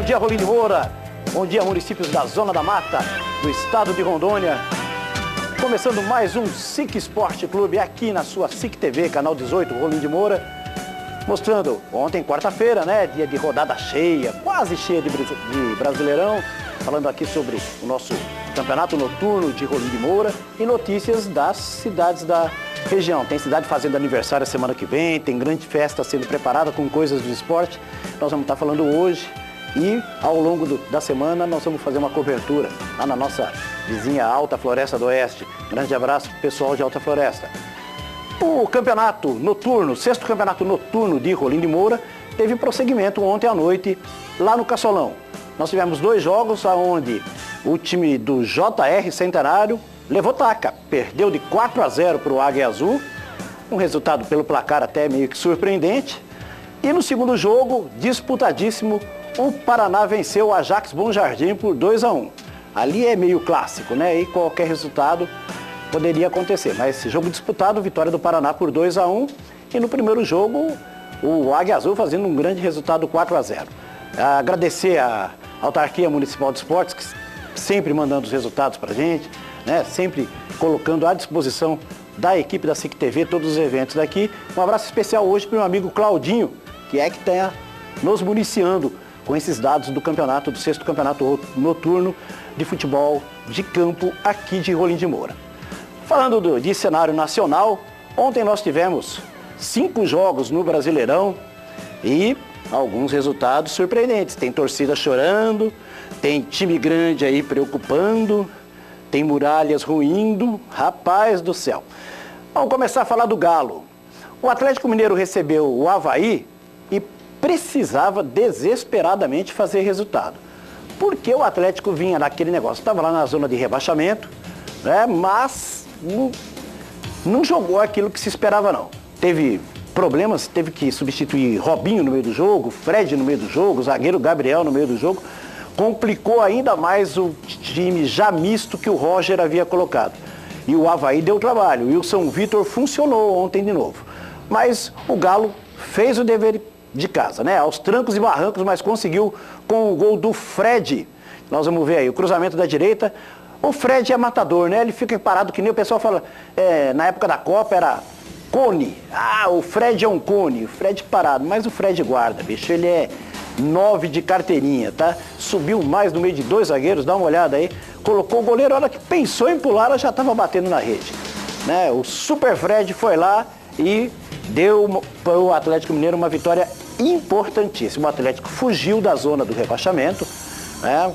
dia, Rolim de Moura. Bom dia, municípios da Zona da Mata, do estado de Rondônia. Começando mais um SIC Esporte Clube aqui na sua SIC TV, canal 18, Rolim de Moura. Mostrando ontem, quarta-feira, né? Dia de rodada cheia, quase cheia de Brasileirão. Falando aqui sobre o nosso campeonato noturno de Rolim de Moura e notícias das cidades da região. Tem cidade fazendo aniversário a semana que vem, tem grande festa sendo preparada com coisas do esporte. Nós vamos estar falando hoje e ao longo da semana nós vamos fazer uma cobertura lá na nossa vizinha Alta Floresta do Oeste. Grande abraço pro pessoal de Alta Floresta. O campeonato noturno, o sexto campeonato noturno de Rolim de Moura, teve prosseguimento ontem à noite lá no Caçolão. Nós tivemos dois jogos onde o time do JR Centenário levou taca, perdeu de 4-0 para o Águia Azul, um resultado pelo placar até meio que surpreendente. E no segundo jogo, disputadíssimo, o Paraná venceu o Ajax Bom Jardim por 2-1. Ali é meio clássico, né? E qualquer resultado poderia acontecer. Mas esse jogo disputado, vitória do Paraná por 2-1. E no primeiro jogo, o Águia Azul fazendo um grande resultado 4-0. Agradecer a Autarquia Municipal de Esportes, que sempre mandando os resultados para a gente, né? Sempre colocando à disposição da equipe da SIC TV todos os eventos daqui. Um abraço especial hoje para o meu amigo Claudinho, que é que está nos municiando com esses dados do campeonato, do sexto campeonato noturno de futebol de campo aqui de Rolim de Moura. Falando de cenário nacional, ontem nós tivemos 5 jogos no Brasileirão e alguns resultados surpreendentes. Tem torcida chorando, tem time grande aí preocupando, tem muralhas ruindo, rapaz do céu. Vamos começar a falar do Galo. O Atlético Mineiro recebeu o Avaí e precisava desesperadamente fazer resultado. Porque o Atlético vinha naquele negócio, estava lá na zona de rebaixamento, né, mas não jogou aquilo que se esperava não. Teve problemas, teve que substituir Robinho no meio do jogo, Fred no meio do jogo, o zagueiro Gabriel no meio do jogo. Complicou ainda mais o time já misto que o Roger havia colocado. E o Avaí deu trabalho, e o São Vítor funcionou ontem de novo. Mas o Galo fez o dever de casa, né? Aos trancos e barrancos, mas conseguiu com o gol do Fred. Nós vamos ver aí, o cruzamento da direita. O Fred é matador, né? Ele fica parado, que nem o pessoal fala, na época da Copa era cone. Ah, o Fred é um cone, o Fred parado, mas o Fred guarda, bicho, ele é 9 de carteirinha, tá? Subiu mais no meio de 2 zagueiros, dá uma olhada aí, colocou o goleiro, a hora que pensou em pular, ela já estava batendo na rede, né? O Super Fred foi lá e deu para o Atlético Mineiro uma vitória importantíssima. O Atlético fugiu da zona do rebaixamento, né?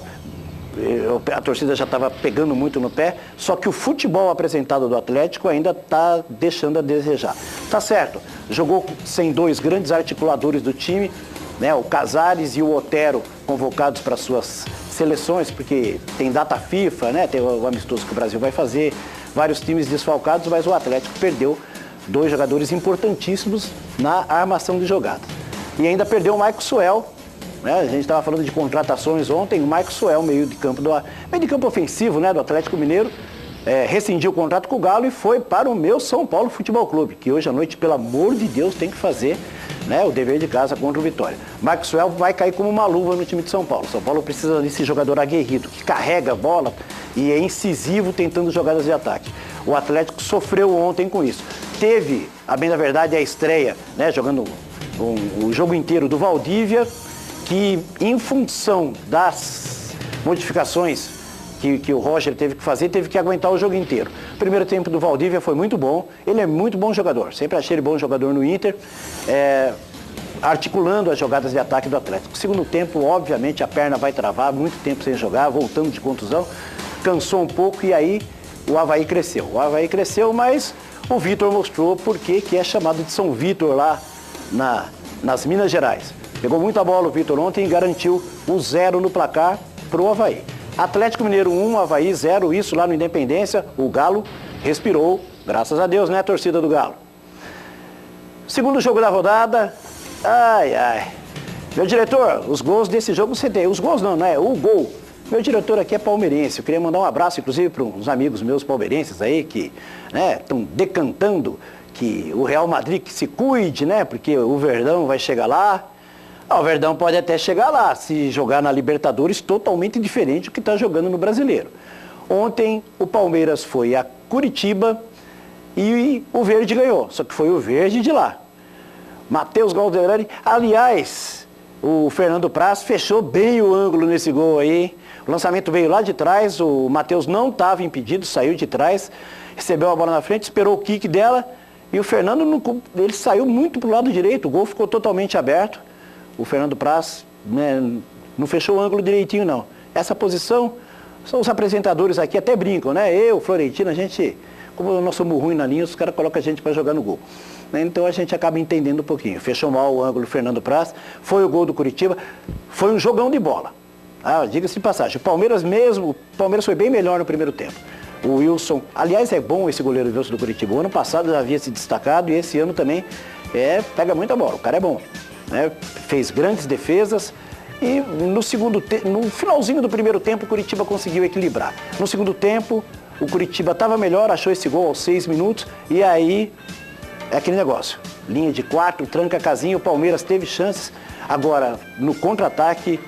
A torcida já estava pegando muito no pé, só que o futebol apresentado do Atlético ainda está deixando a desejar. Tá certo, jogou sem 2 grandes articuladores do time, né? O Casares e o Otero convocados para suas seleções, porque tem data FIFA, né? Tem o amistoso que o Brasil vai fazer, vários times desfalcados, mas o Atlético perdeu 2 jogadores importantíssimos na armação de jogada. E ainda perdeu o Maico Suel, né? A gente estava falando de contratações ontem, o Maico Suel, meio de campo ofensivo, né, do Atlético Mineiro, rescindiu o contrato com o Galo e foi para o meu São Paulo Futebol Clube, que hoje à noite, pelo amor de Deus, tem que fazer, né, o dever de casa contra o Vitória. Maico Suel vai cair como uma luva no time de São Paulo. São Paulo precisa desse jogador aguerrido, que carrega a bola e é incisivo tentando jogadas de ataque. O Atlético sofreu ontem com isso. Teve, a bem da verdade, a estreia, né, jogando o jogo inteiro do Valdívia, que em função das modificações que o Roger teve que fazer, teve que aguentar o jogo inteiro. O primeiro tempo do Valdívia foi muito bom, ele é muito bom jogador, sempre achei ele bom jogador no Inter, articulando as jogadas de ataque do Atlético. Segundo tempo, obviamente, a perna vai travar, muito tempo sem jogar, voltando de contusão, cansou um pouco e aí o Avaí cresceu. O Avaí cresceu, mas o Vitor mostrou por que é chamado de São Vítor lá nas Minas Gerais. Pegou muita bola o Vitor ontem e garantiu o 0 no placar para o Avaí. Atlético Mineiro 1, Avaí 0, isso lá no Independência. O Galo respirou, graças a Deus, né, a torcida do Galo. Segundo jogo da rodada, meu diretor, os gols desse jogo você tem. Os gols não é o gol. Meu diretor aqui é palmeirense. Eu queria mandar um abraço, inclusive, para uns amigos meus palmeirenses aí que estão decantando que o Real Madrid que se cuide, né? Porque o Verdão vai chegar lá. O Verdão pode até chegar lá, se jogar na Libertadores, totalmente diferente do que está jogando no Brasileiro. Ontem o Palmeiras foi a Curitiba e o Verde ganhou, só que foi o Verde de lá. Matheus Galderani, aliás, o Fernando Praz fechou bem o ângulo nesse gol aí. O lançamento veio lá de trás, o Matheus não estava impedido, saiu de trás, recebeu a bola na frente, esperou o kick dela e o Fernando, ele saiu muito para o lado direito, o gol ficou totalmente aberto. O Fernando Praz, né, não fechou o ângulo direitinho, não. Essa posição, são os apresentadores aqui até brincam, né? Eu, Florentino, a gente, como nós somos ruins na linha, os caras colocam a gente para jogar no gol. Então a gente acaba entendendo um pouquinho. Fechou mal o ângulo Fernando Praz, foi o gol do Curitiba, foi um jogão de bola. Diga-se de passagem, o Palmeiras foi bem melhor no primeiro tempo. O Wilson, aliás, é bom esse goleiro Wilson do Curitiba. O ano passado já havia se destacado e esse ano também pega muita bola. O cara é bom, né? Fez grandes defesas e no finalzinho do primeiro tempo o Curitiba conseguiu equilibrar. No segundo tempo, o Curitiba estava melhor, achou esse gol aos 6 minutos e aí é aquele negócio. Linha de 4, tranca a casinha, o Palmeiras teve chances. Agora, no contra-ataque,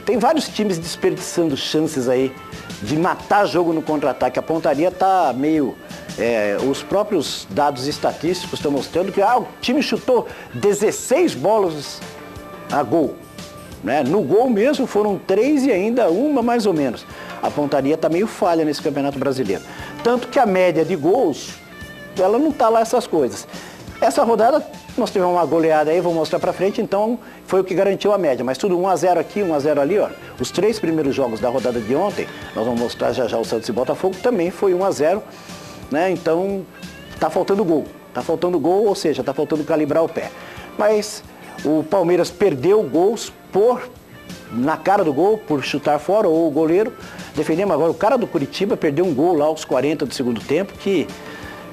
tem vários times desperdiçando chances aí de matar jogo no contra-ataque. A pontaria está meio... os próprios dados estatísticos estão mostrando que o time chutou 16 bolas a gol. Né? No gol mesmo foram 3 e ainda uma mais ou menos. A pontaria está meio falha nesse Campeonato Brasileiro. Tanto que a média de gols, ela não está lá essas coisas. Essa rodada nós tivemos uma goleada aí, vou mostrar pra frente, então foi o que garantiu a média. Mas tudo 1-0 aqui, 1-0 ali, ó. Os 3 primeiros jogos da rodada de ontem, nós vamos mostrar já o Santos e Botafogo, também foi 1-0, né? Então tá faltando gol. Tá faltando gol, ou seja, tá faltando calibrar o pé. Mas o Palmeiras perdeu gols na cara do gol, por chutar fora, ou o goleiro. Defendemos agora, o cara do Curitiba perdeu um gol lá aos 40 do segundo tempo, que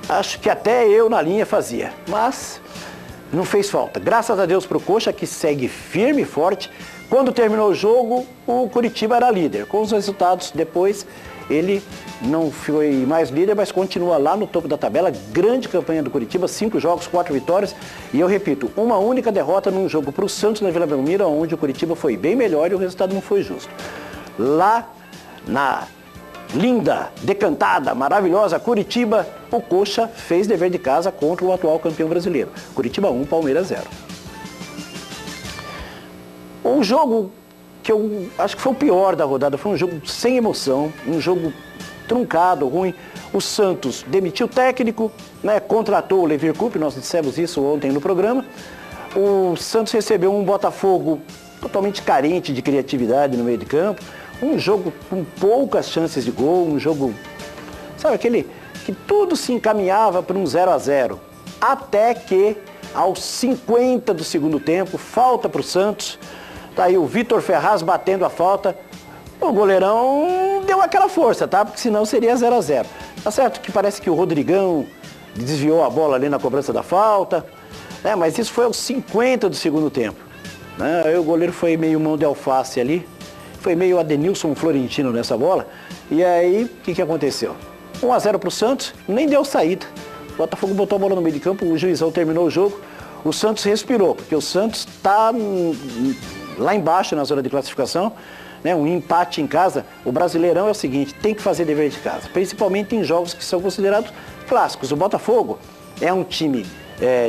acho que até eu na linha fazia, mas não fez falta. Graças a Deus pro Coxa, que segue firme e forte. Quando terminou o jogo, o Curitiba era líder. Com os resultados depois, ele não foi mais líder, mas continua lá no topo da tabela. Grande campanha do Curitiba, 5 jogos, 4 vitórias. E eu repito, uma única derrota num jogo pro Santos na Vila Belmiro, onde o Curitiba foi bem melhor e o resultado não foi justo. Lá na linda, decantada, maravilhosa Curitiba, o Coxa fez dever de casa contra o atual campeão brasileiro. Curitiba 1, Palmeiras 0. Um jogo que eu acho que foi o pior da rodada, foi um jogo sem emoção, um jogo truncado, ruim. O Santos demitiu o técnico, né, contratou o Levir Coupe, nós dissemos isso ontem no programa. O Santos recebeu um Botafogo totalmente carente de criatividade no meio de campo. Um jogo com poucas chances de gol, um jogo, sabe, aquele que tudo se encaminhava para um 0-0. Até que, aos 50 do segundo tempo, falta para o Santos. Tá aí o Vitor Ferraz batendo a falta. O goleirão deu aquela força, tá? Porque senão seria 0-0. Tá certo que parece que o Rodrigão desviou a bola ali na cobrança da falta, né? Mas isso foi aos 50 do segundo tempo, né? Aí o goleiro foi meio mão de alface ali. Foi meio Adenilson Florentino nessa bola. E aí, o que aconteceu? 1-0 para o Santos, nem deu saída. O Botafogo botou a bola no meio de campo, o juizão terminou o jogo. O Santos respirou, porque o Santos está lá embaixo na zona de classificação, né? Um empate em casa. O Brasileirão é o seguinte, tem que fazer dever de casa, principalmente em jogos que são considerados clássicos. O Botafogo é um time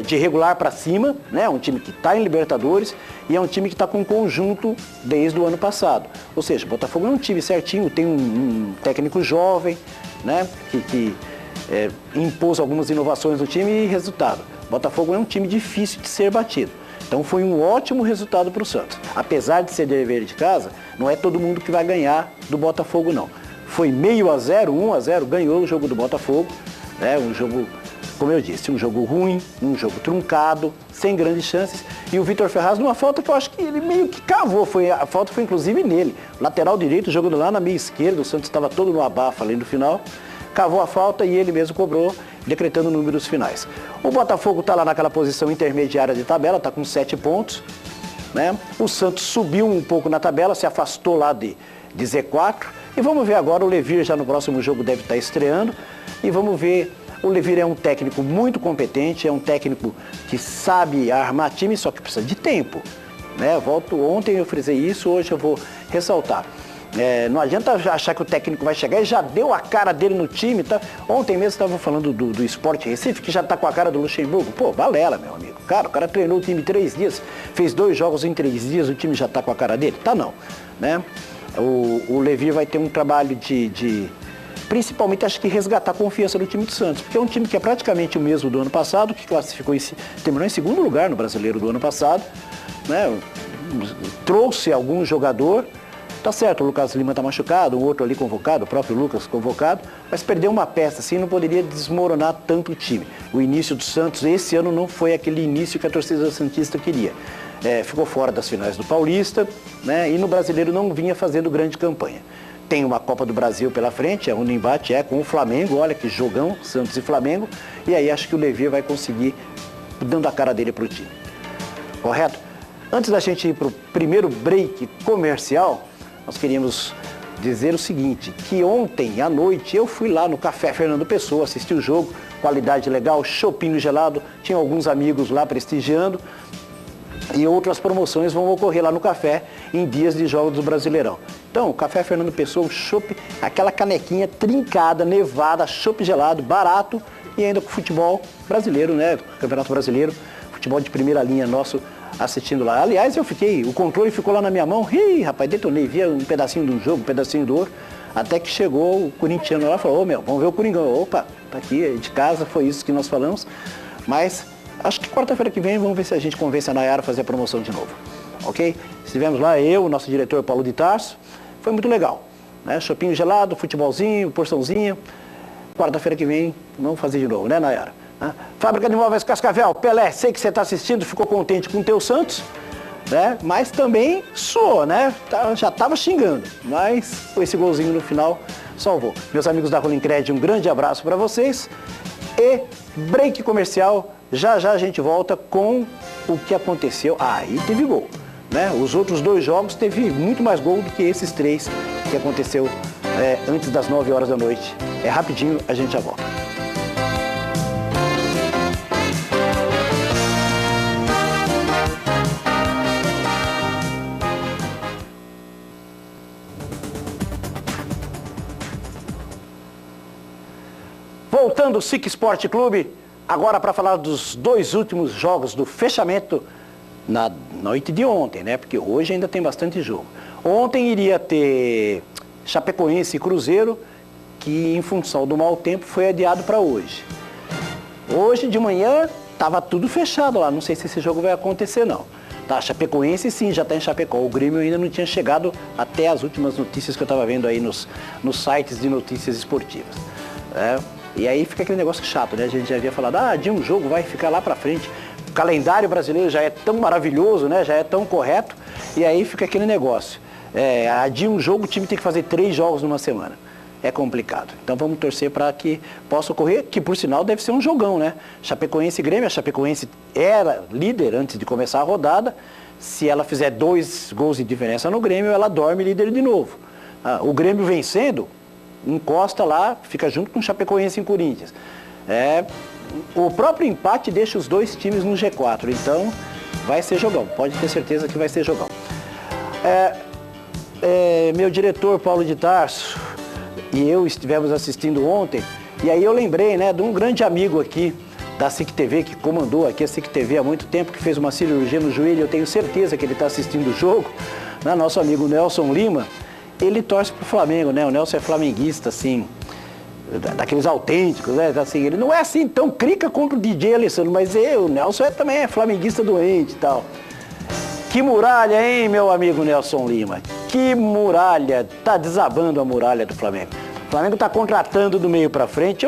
de regular para cima, né? Um time que está em Libertadores e é um time que está com um conjunto desde o ano passado. Ou seja, o Botafogo é um time certinho, tem um técnico jovem, né? que impôs algumas inovações no time e resultado. O Botafogo é um time difícil de ser batido. Então foi um ótimo resultado para o Santos. Apesar de ser dever de casa, não é todo mundo que vai ganhar do Botafogo, não. Foi 0,5-0, 1-0, ganhou o jogo do Botafogo, né? Um jogo, como eu disse, um jogo ruim, um jogo truncado, sem grandes chances. E o Vitor Ferraz, numa falta que eu acho que ele meio que cavou, a falta foi inclusive nele. Lateral direito, jogando lá na meia esquerda, o Santos estava todo no abafa ali no final. Cavou a falta e ele mesmo cobrou, decretando números finais. O Botafogo está lá naquela posição intermediária de tabela, está com 7 pontos, né? O Santos subiu um pouco na tabela, se afastou lá de Z4. E vamos ver agora, o Levir já no próximo jogo deve estar estreando. E vamos ver, o Levir é um técnico muito competente, é um técnico que sabe armar time, só que precisa de tempo. né? Ontem eu frisei isso, hoje eu vou ressaltar. Não adianta achar que o técnico vai chegar e já deu a cara dele no time, tá? Ontem mesmo estavam falando do Sport Recife, que já tá com a cara do Luxemburgo. Pô, balela, meu amigo. Cara, o cara treinou o time 3 dias, fez 2 jogos em 3 dias, o time já tá com a cara dele? Tá não, né? O Levi vai ter um trabalho principalmente, acho que resgatar a confiança do time do Santos, porque é um time que é praticamente o mesmo do ano passado, que terminou em 2º lugar no Brasileiro do ano passado, né? Trouxe algum jogador. Tá certo, o Lucas Lima tá machucado, o outro ali convocado, o próprio Lucas convocado, mas perdeu uma peça, assim, não poderia desmoronar tanto o time. O início do Santos esse ano não foi aquele início que a torcida santista queria. Ficou fora das finais do Paulista, né, e no Brasileiro não vinha fazendo grande campanha. Tem uma Copa do Brasil pela frente, o embate é com o Flamengo, olha que jogão, Santos e Flamengo, e aí acho que o Levi vai conseguir dando a cara dele pro time. Correto? Antes da gente ir pro primeiro break comercial, nós queríamos dizer o seguinte, que ontem à noite eu fui lá no Café Fernando Pessoa, assisti o jogo, qualidade legal, chopinho gelado, tinha alguns amigos lá prestigiando e outras promoções vão ocorrer lá no café em dias de jogos do Brasileirão. Então, o Café Fernando Pessoa, chopp, aquela canequinha trincada, nevada, chopp gelado, barato e ainda com futebol brasileiro, né? Campeonato Brasileiro, futebol de primeira linha nosso, assistindo lá. Aliás, o controle ficou lá na minha mão. Ih, rapaz, detonei, via um pedacinho de um jogo, um pedacinho do outro, até que chegou o corintiano lá e falou, vamos ver o Coringão. Opa, tá aqui de casa, foi isso que nós falamos. Mas acho que quarta-feira que vem vamos ver se a gente convence a Nayara a fazer a promoção de novo. Ok? Estivemos lá, o nosso diretor Paulo de Tarso, foi muito legal. Né? Chopinho gelado, futebolzinho, porçãozinha. Quarta-feira que vem vamos fazer de novo, né, Nayara? Fábrica de Móveis Cascavel, Pelé, sei que você está assistindo, ficou contente com o teu Santos, né? Mas também soou, né? Já estava xingando, mas com esse golzinho no final salvou. Meus amigos da Rolincred, um grande abraço para vocês e break comercial, já a gente volta com o que aconteceu. Aí teve gol, né? Os outros 2 jogos teve muito mais gol do que esses 3 que aconteceu antes das 9 horas da noite. É rapidinho, a gente já volta. Voltando o SIC Sport Clube, agora para falar dos 2 últimos jogos do fechamento na noite de ontem, né? Porque hoje ainda tem bastante jogo. Ontem iria ter Chapecoense e Cruzeiro, que em função do mau tempo foi adiado para hoje. Hoje de manhã estava tudo fechado lá, não sei se esse jogo vai acontecer não. Tá, Chapecoense sim, já está em Chapecó. O Grêmio ainda não tinha chegado até as últimas notícias que eu estava vendo aí nos sites de notícias esportivas. E aí fica aquele negócio chato, né? A gente já havia falado, de um jogo vai ficar lá pra frente. O calendário brasileiro já é tão maravilhoso, né? Já é tão correto. E aí fica aquele negócio. De um jogo o time tem que fazer 3 jogos numa semana. É complicado. Então vamos torcer para que possa ocorrer, que por sinal deve ser um jogão, né? Chapecoense e Grêmio. A Chapecoense era líder antes de começar a rodada. Se ela fizer 2 gols de diferença no Grêmio, ela dorme líder de novo. O Grêmio vencendo, encosta lá, fica junto com o Chapecoense em Corinthians. O próprio empate deixa os 2 times no G4, então vai ser jogão, pode ter certeza que vai ser jogão. Meu diretor Paulo de Tarso e eu estivemos assistindo ontem, e aí eu lembrei, né, de um grande amigo aqui da SIC TV, que comandou aqui a SIC TV há muito tempo, que fez uma cirurgia no joelho, eu tenho certeza que ele está assistindo o jogo, né, nosso amigo Nelson Lima. Ele torce pro Flamengo, né? O Nelson é flamenguista, assim, daqueles autênticos, né? Assim, ele não é assim tão crica contra o DJ Alessandro, mas o Nelson também é flamenguista doente e tal. Que muralha, hein, meu amigo Nelson Lima? Que muralha, tá desabando a muralha do Flamengo. O Flamengo tá contratando do meio pra frente,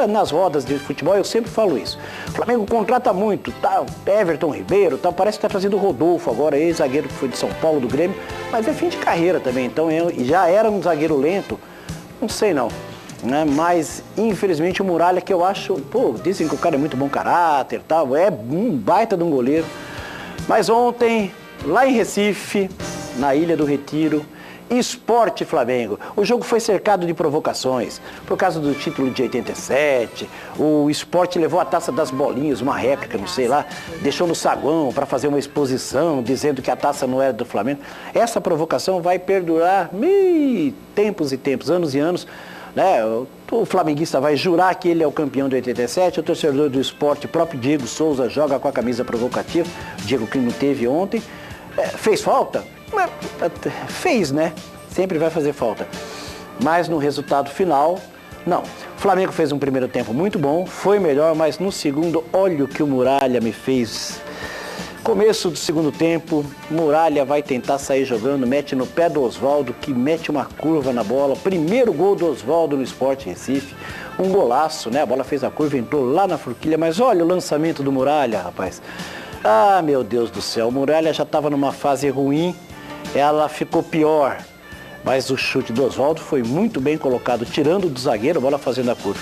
nas rodas de futebol eu sempre falo isso. O Flamengo contrata muito, tá? Everton Ribeiro, tá? Parece que tá trazendo o Rodolfo agora, ex-zagueiro que foi de São Paulo, do Grêmio, mas é fim de carreira também, então já era um zagueiro lento, não sei não, né? Mas infelizmente o Muralha, que eu acho, dizem que o cara é muito bom caráter, tal, é um baita de um goleiro, mas ontem, lá em Recife, na Ilha do Retiro, Sport Flamengo. O jogo foi cercado de provocações. Por causa do título de 87, o Sport levou a taça das bolinhas, uma réplica, não sei lá, deixou no saguão para fazer uma exposição, dizendo que a taça não era do Flamengo. Essa provocação vai perdurar tempos e tempos, anos e anos. Né? O flamenguista vai jurar que ele é o campeão de 87, o torcedor do Sport, o próprio Diego Souza, joga com a camisa provocativa, Diego que não teve ontem. Fez falta? Fez, né? Sempre vai fazer falta. Mas no resultado final, não. O Flamengo fez um primeiro tempo muito bom, foi melhor, mas no segundo, olha o que o Muralha me fez. Começo do segundo tempo, Muralha vai tentar sair jogando, mete no pé do Oswaldo, que mete uma curva na bola. Primeiro gol do Oswaldo no Sport Recife. Um golaço, né? A bola fez a curva, entrou lá na forquilha, mas olha o lançamento do Muralha, rapaz. Ah, meu Deus do céu, o Muralha já estava numa fase ruim, ela ficou pior. Mas o chute do Oswaldo foi muito bem colocado, tirando do zagueiro, a bola fazendo a curva.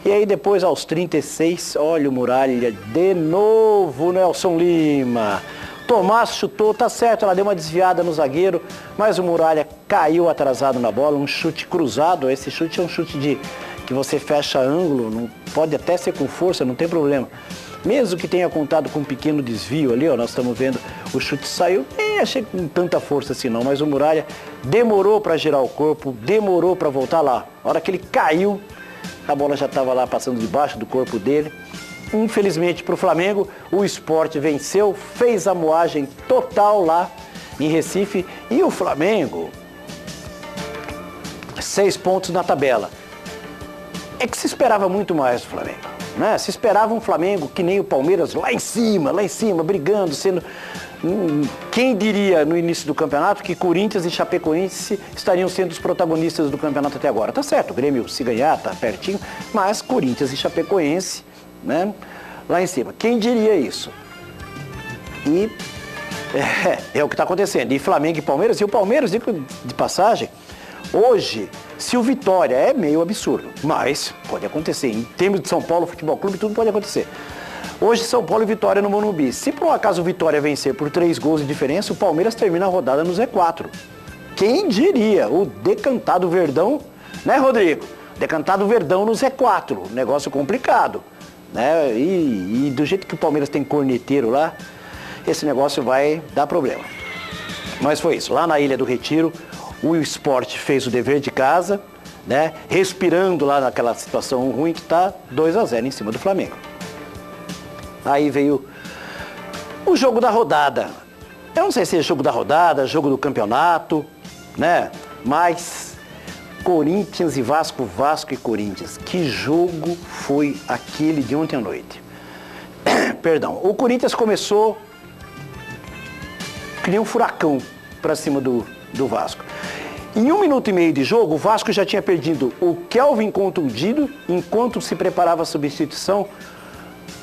E aí depois, aos 36, olha o Muralha, de novo Nelson Lima. Tomás chutou, tá certo, ela deu uma desviada no zagueiro, mas o Muralha caiu atrasado na bola, um chute cruzado. Esse chute é um chute que você fecha ângulo, não, pode até ser com força, não tem problema. Mesmo que tenha contado com um pequeno desvio ali, ó, nós estamos vendo, o chute saiu, nem achei com tanta força assim não, mas o Muralha demorou para girar o corpo, demorou para voltar lá. A hora que ele caiu, a bola já estava lá passando debaixo do corpo dele. Infelizmente para o Flamengo, o Sport venceu, fez a moagem total lá em Recife e o Flamengo, 6 pontos na tabela. É que se esperava muito mais do Flamengo, né? Se esperava um Flamengo que nem o Palmeiras lá em cima, brigando, sendo... Quem diria no início do campeonato que Corinthians e Chapecoense estariam sendo os protagonistas do campeonato até agora? Tá certo, o Grêmio se ganhar, tá pertinho, mas Corinthians e Chapecoense, né, lá em cima. Quem diria isso? E é o que está acontecendo. E Flamengo e Palmeiras, e o Palmeiras, de passagem, hoje, se o Vitória é meio absurdo, mas pode acontecer. Em termos de São Paulo Futebol Clube, tudo pode acontecer. Hoje, São Paulo e Vitória no Morumbi. Se por um acaso o Vitória vencer por 3 gols de diferença, o Palmeiras termina a rodada no Z4. Quem diria? O decantado Verdão, né, Rodrigo? Decantado Verdão no Z4. Negócio complicado, né? E do jeito que o Palmeiras tem corneteiro lá, esse negócio vai dar problema. Mas foi isso. Lá na Ilha do Retiro, o Sport fez o dever de casa, né? Respirando lá naquela situação ruim que está 2-0 em cima do Flamengo. Aí veio o jogo da rodada. Eu não sei se é jogo da rodada, jogo do campeonato, né? Mas Corinthians e Vasco, Vasco e Corinthians. Que jogo foi aquele de ontem à noite? Perdão. O Corinthians começou que nem um furacão para cima do Vasco. Em 1 minuto e meio de jogo, o Vasco já tinha perdido o Kelvin contundido, enquanto se preparava a substituição.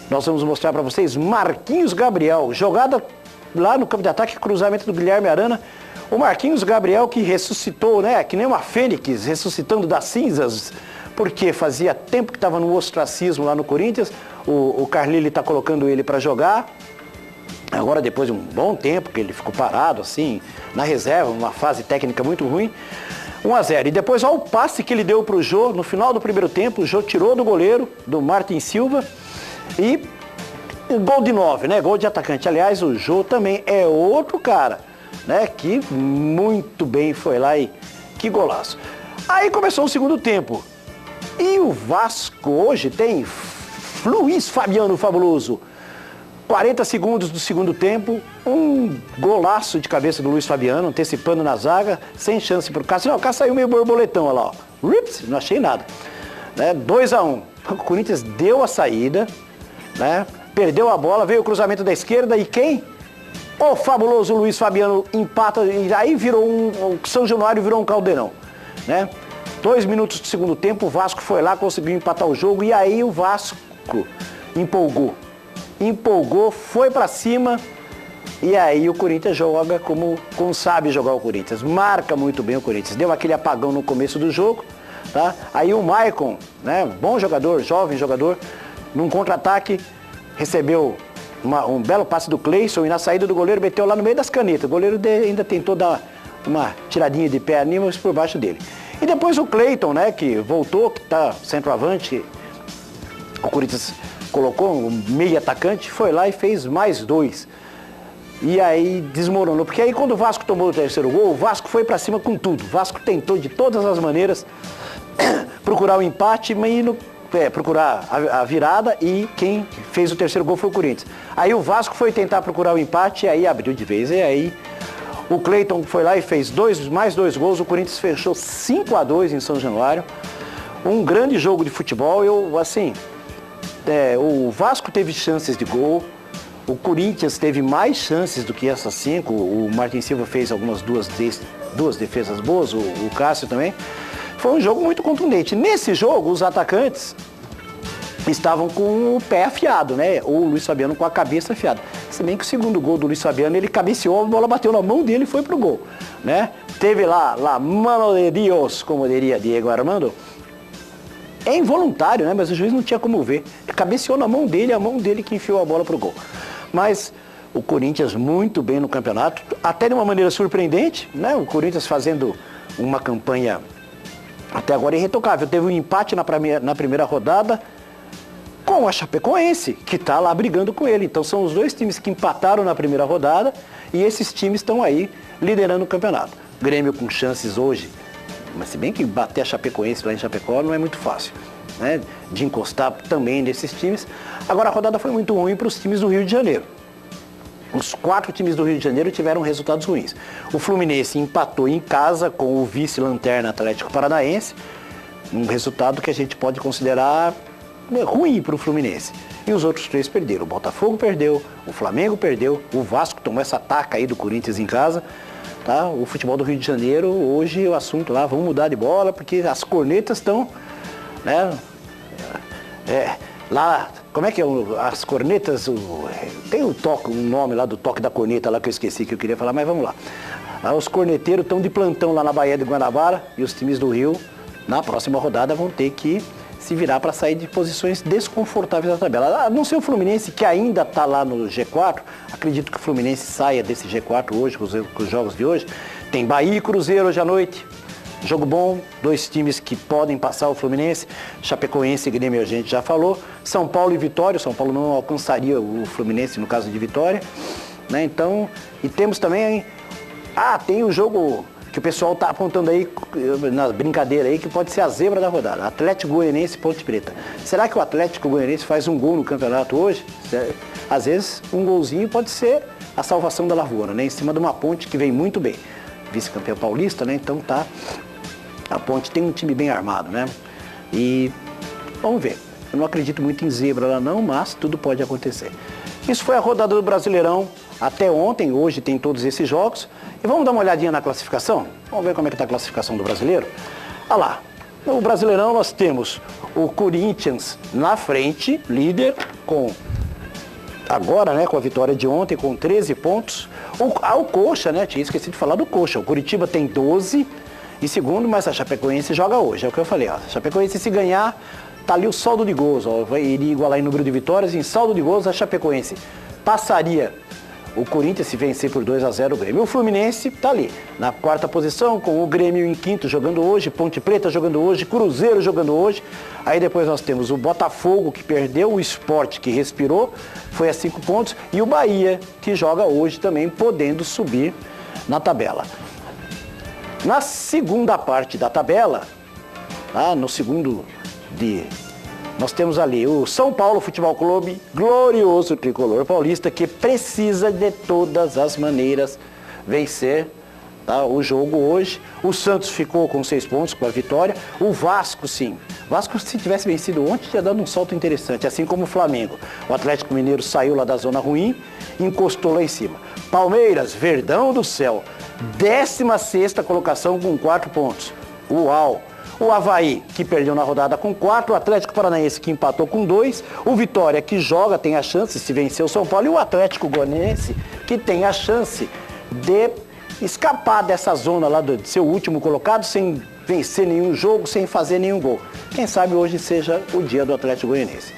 Nós vamos mostrar para vocês Marquinhos Gabriel, jogada lá no campo de ataque, cruzamento do Guilherme Arana. O Marquinhos Gabriel que ressuscitou, né, que nem uma fênix, ressuscitando das cinzas, porque fazia tempo que estava no ostracismo lá no Corinthians. O Carlyle está colocando ele para jogar. Agora, depois de um bom tempo que ele ficou parado, assim, na reserva, uma fase técnica muito ruim. 1-0. E depois, olha o passe que ele deu para o Jô no final do primeiro tempo. O Jô tirou do goleiro, do Martin Silva. E gol de 9, né? Gol de atacante. Aliás, o Jô também é outro cara, né? Que muito bem foi lá e que golaço. Aí começou o segundo tempo. E o Vasco hoje tem Luiz Fabiano Fabuloso. 40 segundos do segundo tempo, um golaço de cabeça do Luiz Fabiano, antecipando na zaga, sem chance para o Cássio. Não, o Cássio saiu meio borboletão, olha lá, ó. Rips, não achei nada. Né? 2-1. O Corinthians deu a saída, né? Perdeu a bola, veio o cruzamento da esquerda e quem? O fabuloso Luiz Fabiano empata, e aí virou o São Januário virou um caldeirão, né? 2 minutos do segundo tempo, o Vasco foi lá, conseguiu empatar o jogo e aí o Vasco empolgou, foi pra cima e aí o Corinthians joga como sabe jogar o Corinthians, marca muito bem o Corinthians, deu aquele apagão no começo do jogo, tá? Aí o Maicon, né, bom jogador, jovem jogador, num contra-ataque, recebeu um belo passe do Cleison e na saída do goleiro meteu lá no meio das canetas. O goleiro ainda tentou dar uma tiradinha de pé Animals por baixo dele. E depois o Cleiton, né, que voltou, que está centroavante, o Corinthians colocou um meio atacante, foi lá e fez mais 2. E aí desmoronou, porque aí quando o Vasco tomou o terceiro gol, o Vasco foi para cima com tudo. O Vasco tentou de todas as maneiras procurar o empate, mas procurar a virada, e quem fez o terceiro gol foi o Corinthians. Aí o Vasco foi tentar procurar o empate e aí abriu de vez. E aí o Cleiton foi lá e fez mais 2 gols, o Corinthians fechou 5-2 em São Januário. Um grande jogo de futebol. O Vasco teve chances de gol, o Corinthians teve mais chances do que essas 5. O Martin Silva fez algumas duas defesas boas, o Cássio também. Foi um jogo muito contundente. Nesse jogo, os atacantes estavam com o pé afiado, né? O Luiz Fabiano com a cabeça afiada. Se bem que o segundo gol do Luiz Fabiano, ele cabeceou, a bola bateu na mão dele e foi pro gol, né? Teve lá, mano de Dios, como diria Diego Armando. É involuntário, né? Mas o juiz não tinha como ver. Ele cabeceou na mão dele, a mão dele que enfiou a bola pro gol. Mas o Corinthians muito bem no campeonato, até de uma maneira surpreendente, né? O Corinthians fazendo uma campanha até agora irretocável. Teve um empate na primeira rodada com a Chapecoense, que está lá brigando com ele. Então são os 2 times que empataram na primeira rodada e esses times estão aí liderando o campeonato. Grêmio com chances hoje, mas se bem que bater a Chapecoense lá em Chapecó não é muito fácil, né? De encostar também nesses times. Agora a rodada foi muito ruim para os times do Rio de Janeiro. Os 4 times do Rio de Janeiro tiveram resultados ruins. O Fluminense empatou em casa com o vice-lanterna Atlético Paranaense, um resultado que a gente pode considerar ruim para o Fluminense. E os outros 3 perderam. O Botafogo perdeu, o Flamengo perdeu, o Vasco tomou essa taca aí do Corinthians em casa. Tá? O futebol do Rio de Janeiro, hoje o assunto lá, vamos mudar de bola, porque as cornetas estão, né? Lá, como é que é as cornetas? Tem um nome lá do toque da corneta lá que eu esqueci que eu queria falar, mas vamos lá. Os corneteiros estão de plantão lá na Baía de Guanabara e os times do Rio, na próxima rodada, vão ter que se virar para sair de posições desconfortáveis da tabela. A não ser o Fluminense, que ainda está lá no G4, acredito que o Fluminense saia desse G4 hoje, com os jogos de hoje. Tem Bahia e Cruzeiro hoje à noite. Jogo bom, 2 times que podem passar o Fluminense. Chapecoense e Grêmio a gente já falou. São Paulo e Vitória. São Paulo não alcançaria o Fluminense no caso de Vitória, né? Então, e temos também... tem o jogo que o pessoal está apontando aí, na brincadeira aí, que pode ser a zebra da rodada. Atlético Goianiense e Ponte Preta. Será que o Atlético Goianiense faz um gol no campeonato hoje? Às vezes, um golzinho pode ser a salvação da lavoura, né? Em cima de uma Ponte que vem muito bem. Vice-campeão paulista, né? Então tá... A Ponte tem um time bem armado, né? E vamos ver. Eu não acredito muito em zebra lá não, mas tudo pode acontecer. Isso foi a rodada do Brasileirão até ontem. Hoje tem todos esses jogos. E vamos dar uma olhadinha na classificação? Vamos ver como é que está a classificação do brasileiro? Olha lá. No Brasileirão nós temos o Corinthians na frente, líder, agora, né, com a vitória de ontem, com 13 pontos. O Coxa, né? Tinha esquecido de falar do Coxa. O Curitiba tem 12 em segundo, mas a Chapecoense joga hoje. É o que eu falei, ó. A Chapecoense, se ganhar, tá ali o saldo de gols, ó. Iria igualar em número de vitórias. Em saldo de gols, a Chapecoense passaria o Corinthians se vencer por 2-0 o Grêmio. O Fluminense tá ali, na 4ª posição, com o Grêmio em 5º jogando hoje, Ponte Preta jogando hoje, Cruzeiro jogando hoje. Aí depois nós temos o Botafogo, que perdeu, o Sport, que respirou, foi a 5 pontos, e o Bahia, que joga hoje também, podendo subir na tabela. Na segunda parte da tabela, nós temos ali o São Paulo Futebol Clube, glorioso tricolor paulista, que precisa de todas as maneiras vencer, tá, o jogo hoje. O Santos ficou com 6 pontos com a vitória. O Vasco, sim. O Vasco, se tivesse vencido ontem, tinha dado um salto interessante, assim como o Flamengo. O Atlético Mineiro saiu lá da zona ruim, encostou lá em cima. Palmeiras, Verdão do céu, 16ª colocação com 4 pontos. Uau! O Avaí, que perdeu na rodada com 4, o Atlético Paranaense, que empatou com 2, o Vitória, que joga, tem a chance se vencer o São Paulo, e o Atlético Goianiense, que tem a chance de escapar dessa zona lá de ser o último colocado, sem vencer nenhum jogo, sem fazer nenhum gol. Quem sabe hoje seja o dia do Atlético Goianiense.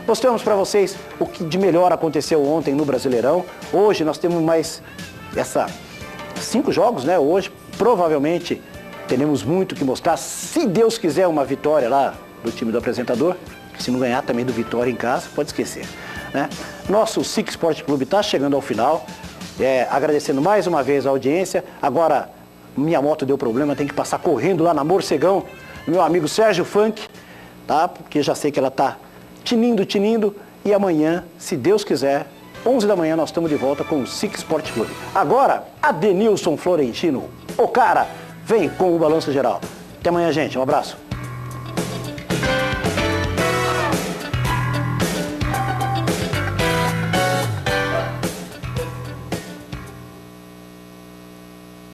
Mostramos para vocês o que de melhor aconteceu ontem no Brasileirão. Hoje nós temos mais 5 jogos, né? Hoje, provavelmente teremos muito que mostrar, se Deus quiser, uma vitória lá do time do apresentador. Se não ganhar também do Vitória em casa, pode esquecer, né? Nosso SIC Sport Clube está chegando ao final, agradecendo mais uma vez a audiência. Agora, minha moto deu problema, tem que passar correndo lá na Morcegão, meu amigo Sérgio Funk, tá? Porque já sei que ela tá tinindo, e amanhã, se Deus quiser, 11 da manhã nós estamos de volta com o SIC Sport Clube. Agora, Adenilson Florentino, o cara, vem com o Balanço Geral. Até amanhã, gente, um abraço.